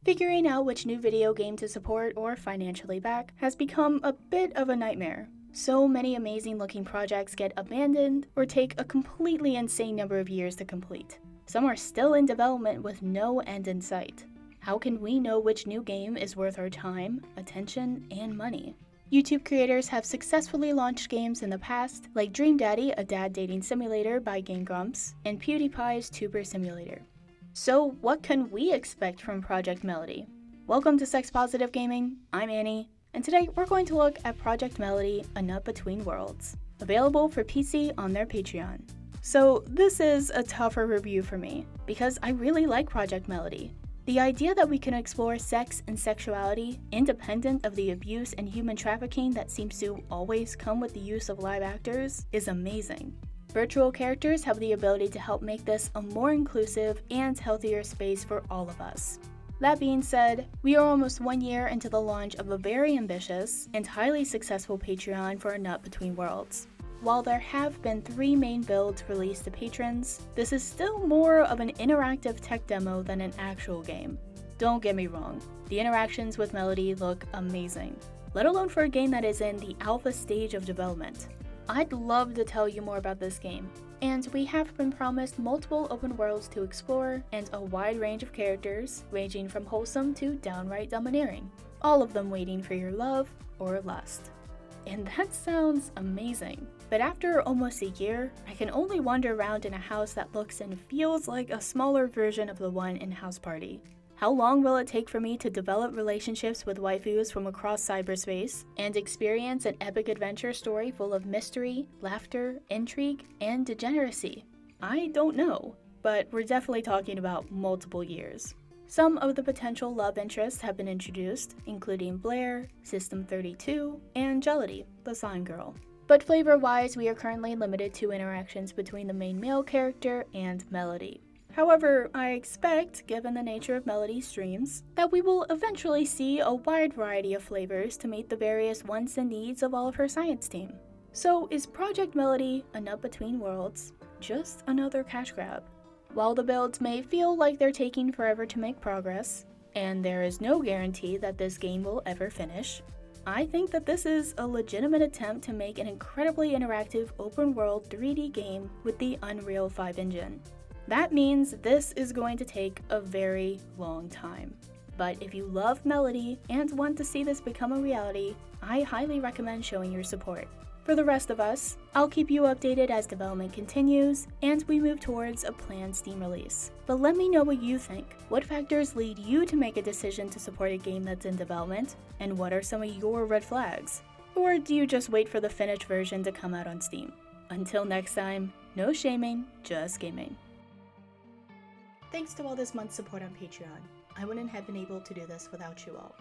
Figuring out which new video game to support or financially back has become a bit of a nightmare. So many amazing looking projects get abandoned or take a completely insane number of years to complete. Some are still in development with no end in sight. How can we know which new game is worth our time, attention, and money? YouTube creators have successfully launched games in the past, like Dream Daddy, a dad dating simulator by Game Grumps, and PewDiePie's Tuber Simulator. So what can we expect from Project Melody? Welcome to Sex Positive Gaming, I'm Annie, and today we're going to look at Project Melody, A Nut Between Worlds, available for PC on their Patreon. So this is a tougher review for me, because I really like Project Melody. The idea that we can explore sex and sexuality independent of the abuse and human trafficking that seems to always come with the use of live actors is amazing. Virtual characters have the ability to help make this a more inclusive and healthier space for all of us. That being said, we are almost 1 year into the launch of a very ambitious and highly successful Patreon for A Nut Between Worlds. While there have been 3 main builds released to patrons, this is still more of an interactive tech demo than an actual game. Don't get me wrong, the interactions with Melody look amazing, let alone for a game that is in the alpha stage of development. I'd love to tell you more about this game, and we have been promised multiple open worlds to explore and a wide range of characters, ranging from wholesome to downright domineering, all of them waiting for your love or lust. And that sounds amazing. But after almost a year, I can only wander around in a house that looks and feels like a smaller version of the one in House Party. How long will it take for me to develop relationships with waifus from across cyberspace and experience an epic adventure story full of mystery, laughter, intrigue, and degeneracy? I don't know, but we're definitely talking about multiple years. Some of the potential love interests have been introduced, including Blair, System 32, and Jelly, the Slime Girl. But flavor-wise, we are currently limited to interactions between the main male character and Melody. However, I expect, given the nature of Melody's streams, that we will eventually see a wide variety of flavors to meet the various wants and needs of all of her science team. So is Project Melody, A Nut Between Worlds, just another cash grab? While the builds may feel like they're taking forever to make progress, and there is no guarantee that this game will ever finish, I think that this is a legitimate attempt to make an incredibly interactive open-world 3D game with the Unreal 5 engine. That means this is going to take a very long time. But if you love Melody and want to see this become a reality, I highly recommend showing your support. For the rest of us, I'll keep you updated as development continues and we move towards a planned Steam release. But let me know what you think. What factors lead you to make a decision to support a game that's in development? And what are some of your red flags? Or do you just wait for the finished version to come out on Steam? Until next time, no shaming, just gaming. Thanks to all this month's support on Patreon. I wouldn't have been able to do this without you all.